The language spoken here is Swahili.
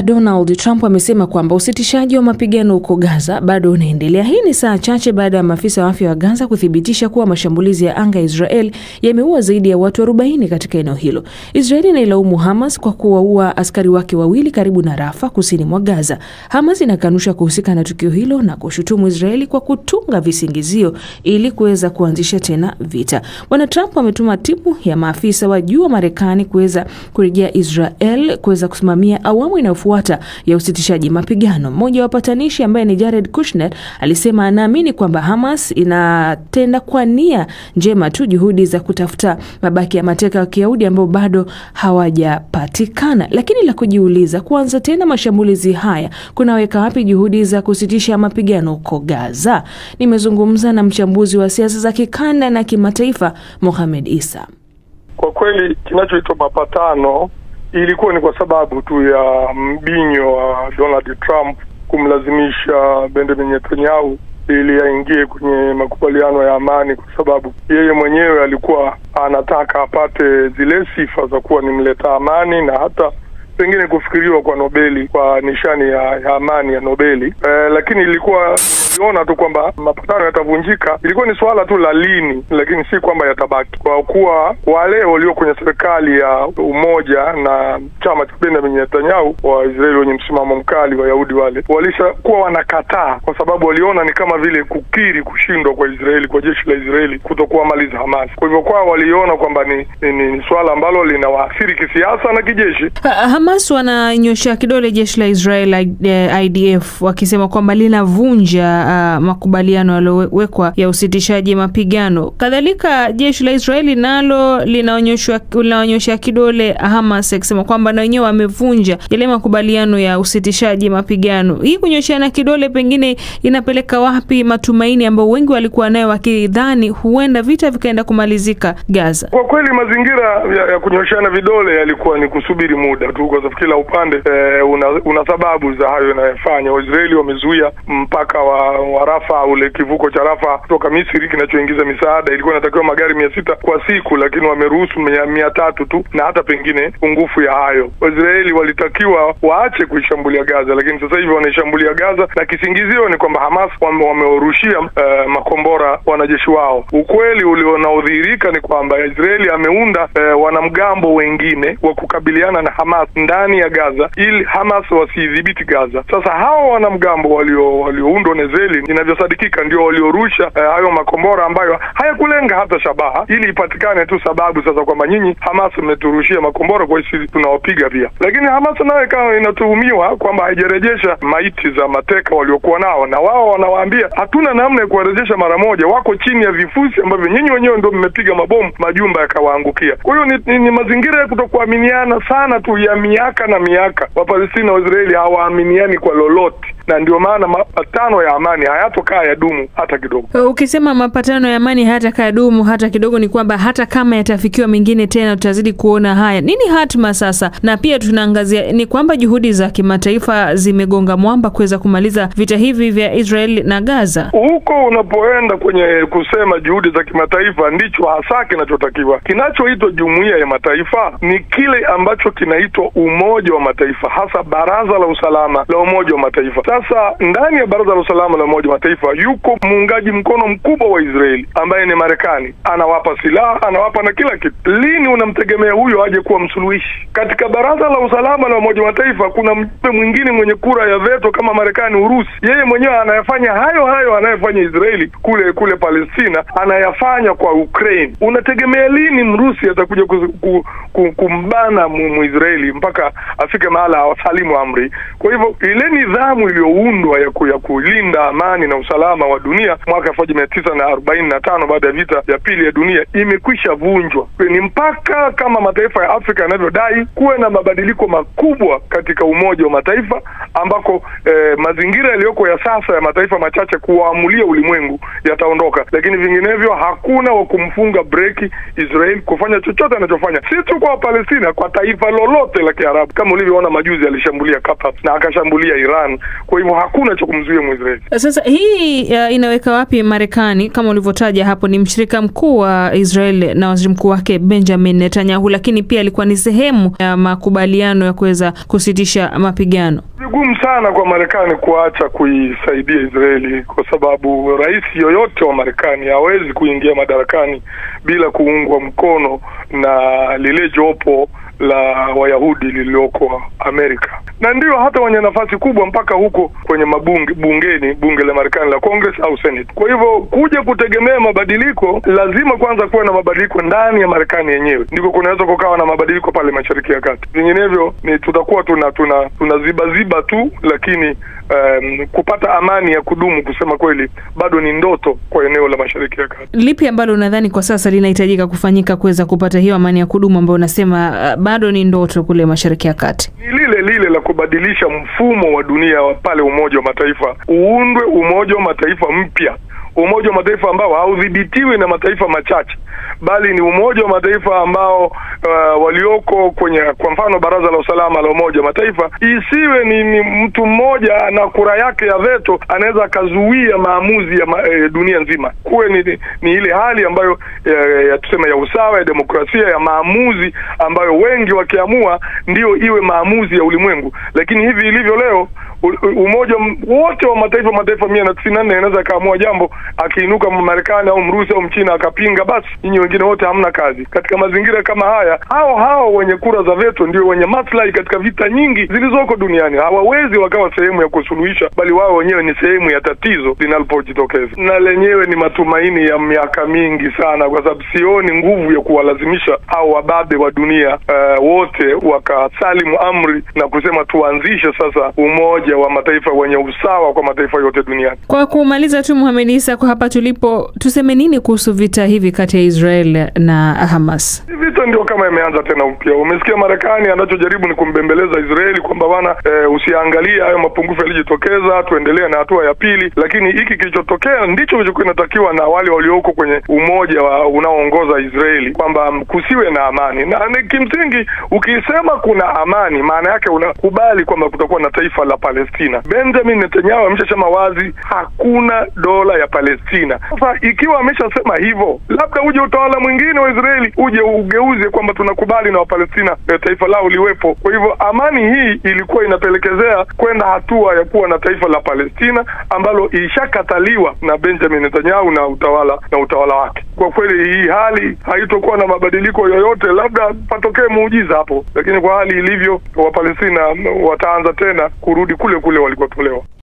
Donald Trump amesema kwamba usitishaji wa mapigano huko Gaza bado unaendelea. Hii ni saa chache baada ya maafisa wa afya wa Gaza kuthibitisha kuwa mashambulizi ya anga ya Israel yameua zaidi ya watu 40 katika eneo hilo. Israeli inailaumu Hamas kwa kuwaua askari wake wawili karibu na Rafah, kusini mwa Gaza. Hamas inakanusha kuhusika na tukio hilo na kushutumu Israeli kwa kutunga visingizio ili kuweza kuanzisha tena vita. Bwana Trump ametuma timu ya maafisa wa juu wa Marekani kuweza kurejea Israel kuweza kusimamia awamu inayofuata ya usitishaji mapigano. Mmoja wa wapatanishi ambaye ni Jared Kushner alisema anaamini kwamba Hamas inatenda kwa nia njema tu juhudi za kutafuta mabaki ya mateka wa Kiyahudi ambao bado hawajapatikana. Lakini la kujiuliza, kuanza tena mashambulizi haya kunaweka wapi juhudi za kusitisha mapigano huko Gaza? Nimezungumza na mchambuzi wa siasa za kikanda na kimataifa Mohamed Issa. Kwa kweli kinachoitwa mapatano ilikuwa ni kwa sababu tu ya mbinyo wa Donald Trump kumlazimisha Benjamin Netanyahu ili aingie kwenye makubaliano ya amani, kwa sababu yeye mwenyewe alikuwa anataka apate zile sifa za kuwa ni mleta amani na hata pengine kufikiriwa kwa Nobeli, kwa nishani ya amani ya Nobeli. Lakini ilikuwa tuliona tu kwamba mapatano yatavunjika. Ilikuwa ni swala tu la lini, lakini si kwamba yatabaki. Kwa kuwa wale walio kwenye serikali ya umoja na chama cha Benjamin Netanyahu wa Israeli wenye msimamo mkali, Wayahudi wale walishakuwa wanakataa, kwa sababu waliona ni kama vile kukiri kushindwa kwa Israeli, kwa jeshi la Israeli kutokuwa maliza Hamas. Kwa hivyo kwa waliona kwamba ni swala ambalo linawaathiri kisiasa na kijeshi. Hamas wananyosha kidole jeshi la Israel IDF wakisema kwamba linavunja makubaliano yaliyowekwa ya usitishaji mapigano. Kadhalika jeshi la Israeli nalo linaonyesha kidole Hamas akisema kwamba na wenyewe wamevunja yale makubaliano ya usitishaji mapigano. Hii kunyoshana kidole pengine inapeleka wapi matumaini ambao wengi walikuwa nayo wakidhani huenda vita vikaenda kumalizika Gaza? Kwa kweli mazingira ya kunyoshana vidole yalikuwa ni kusubiri muda tu, kwa sababu kila upande una sababu za hayo yanayofanya. Waisraeli wamezuia mpaka wa Rafah, ule kivuko cha Rafah kutoka Misri kinachoingiza misaada. Ilikuwa inatakiwa magari 600 kwa siku, lakini wameruhusu 300 tu, na hata pengine pungufu ya hayo. Waisraeli walitakiwa waache kuishambulia Gaza, lakini sasa hivi wanaishambulia Gaza na kisingizio ni kwamba Hamas wamewarushia makombora wanajeshi wao. Ukweli ulionaodhihirika ni kwamba Israeli ameunda wanamgambo wengine wa kukabiliana na Hamas ndani ya Gaza ili Hamas wasidhibiti Gaza. Sasa hao wanamgambo walioundwa na Israeli inavyosadikika ndio waliorusha hayo makombora ambayo hayakulenga hata shabaha, ili ipatikane tu sababu sasa kwamba nyinyi Hamas mmeturushia makombora, kwa hiyo tunawapiga pia. Lakini Hamas nayo kama inatuhumiwa kwamba haijarejesha maiti za mateka waliokuwa nao, na wao wanawaambia hatuna namna ya kuwarejesha mara moja, wako chini ya vifusi ambavyo nyinyi wenyewe ndio mmepiga mabomu, majumba yakawaangukia. Kwa hiyo ni mazingira ya kutokuaminiana sana tu ya miaka na miaka. Wapalestina wa Israeli hawaaminiani kwa lolote, na ndio maana mapatano ya amani hayatokaa yadumu hata kidogo. Ukisema mapatano ya amani hayatakaa yadumu hata kidogo, ni kwamba hata kama yatafikiwa mengine tena tutazidi kuona haya. Nini hatima sasa? Na pia tunaangazia ni kwamba juhudi za kimataifa zimegonga mwamba kuweza kumaliza vita hivi vya Israel na Gaza. Huko unapoenda kwenye kusema juhudi za kimataifa, ndicho hasa kinachotakiwa. Kinachoitwa jumuiya ya mataifa ni kile ambacho kinaitwa Umoja wa Mataifa, hasa Baraza la Usalama la Umoja wa Mataifa. Sasa ndani ya Baraza la Usalama la Umoja wa Mataifa yuko muungaji mkono mkubwa wa Israeli ambaye ni Marekani. Anawapa silaha, anawapa na kila kitu. Lini unamtegemea huyo aje kuwa msuluhishi? Katika Baraza la Usalama la Umoja wa Mataifa kuna mjumbe mwingine mwenye kura ya veto kama Marekani, Urusi. Yeye mwenyewe anayafanya hayo anayofanya Israeli kule Palestina, anayafanya kwa Ukraine. Unategemea lini Mrusi atakuja kumbana Muisraeli mpaka afike mahala awasalimu amri? Kwa hivyo ile nidhamu iliyoundwa ya kulinda amani na usalama wa dunia mwaka 1945 baada ya vita ya pili ya dunia imekwisha vunjwa. Ni mpaka kama mataifa ya Afrika yanavyodai kuwe na mabadiliko makubwa katika Umoja wa Mataifa, ambako mazingira yaliyoko ya sasa ya mataifa machache kuamulia ulimwengu yataondoka, lakini vinginevyo hakuna wa kumfunga breki Israel kufanya chochote anachofanya, si tu kwa Palestina, kwa taifa lolote la Kiarabu. Kama ulivyoona majuzi alishambulia Qatar na akashambulia Iran Kwa hivyo hakuna cha kumzuia Mwisraeli. Sasa hii inaweka wapi Marekani? Kama ulivyotaja hapo, ni mshirika mkuu wa Israel na waziri mkuu wake Benjamin Netanyahu, lakini pia alikuwa ni sehemu ya makubaliano ya kuweza kusitisha mapigano. Vigumu sana kwa Marekani kuacha kuisaidia Israeli, kwa sababu rais yoyote wa Marekani hawezi kuingia madarakani bila kuungwa mkono na lile jopo la Wayahudi lililoko Amerika. Na ndio hata wenye nafasi kubwa mpaka huko kwenye bunge la Marekani la Congress au Senate. Kwa hivyo kuja kutegemea mabadiliko, lazima kwanza kuwe na mabadiliko ndani ya Marekani yenyewe. Ndiko kunaweza kukawa na mabadiliko pale Mashariki ya Kati. Vinginevyo ni tutakuwa tunaziba tu, lakini kupata amani ya kudumu kusema kweli bado ni ndoto kwa eneo la Mashariki ya Kati. Lipi ambalo unadhani kwa sasa linahitajika kufanyika kuweza kupata hiyo amani ya kudumu ambayo unasema bado ni ndoto kule Mashariki ya Kati? Ni lile la kubadilisha mfumo wa dunia pale Umoja wa Mataifa, uundwe Umoja wa Mataifa mpya. Umoja wa Mataifa ambao haudhibitiwi na mataifa machache, bali ni Umoja wa Mataifa ambao walioko kwenye, kwa mfano, Baraza la Usalama la Umoja wa Mataifa, isiwe ni mtu mmoja na kura yake ya veto anaweza akazuia maamuzi ya dunia nzima. Kuwe ni ile hali ambayo tuseme ya usawa, ya demokrasia, ya maamuzi ambayo wengi wakiamua ndio iwe maamuzi ya ulimwengu. Lakini hivi ilivyo leo, umoja wote wa mataifa 194 yanaweza kaamua jambo, akiinuka Marekani au Mrusi au Mchina akapinga, basi nyinyi wengine wote hamna kazi. Katika mazingira kama haya, hao wenye kura za veto ndio wenye maslahi katika vita nyingi zilizoko duniani. Hawawezi wakawa sehemu ya kusuluhisha, bali wao wenyewe ni sehemu ya tatizo linalopojitokeza. Na lenyewe ni matumaini ya miaka mingi sana, kwa sababu sioni nguvu ya kuwalazimisha hao wababe wa dunia wote wakasalimu amri na kusema tuanzishe sasa Umoja wa Mataifa wenye usawa kwa mataifa yote duniani. Kwa kumaliza tu, Mohamed Isa, kwa hapa tulipo, tuseme nini kuhusu vita hivi kati ya Israel na Hamas? Vita ndio kama imeanza tena upya. Umesikia Marekani anachojaribu ni kumbembeleza Israeli kwamba bwana, usiangalie hayo mapungufu yalijitokeza, tuendelee na hatua ya pili. Lakini hiki kilichotokea ndicho kilichokuwa kinatakiwa na wale walioko kwenye umoja unaoongoza Israeli, kwamba kusiwe na amani. Na kimsingi ukisema kuna amani, maana yake unakubali kwamba kutakuwa na taifa la Palestina. Benjamin Netanyahu ameshasema wazi hakuna dola ya Palestina. Sasa ikiwa ameshasema hivyo, labda uje utawala mwingine wa Israeli uje ugeuze kwamba tunakubali na Wapalestina taifa lao liwepo. Kwa hivyo amani hii ilikuwa inapelekezea kwenda hatua ya kuwa na taifa la Palestina ambalo ilishakataliwa na Benjamin Netanyahu na utawala wake. Kwa kweli hii hali haitokuwa na mabadiliko yoyote, labda patokee muujiza hapo, lakini kwa hali ilivyo Wapalestina wataanza tena kurudi kule walikotolewa.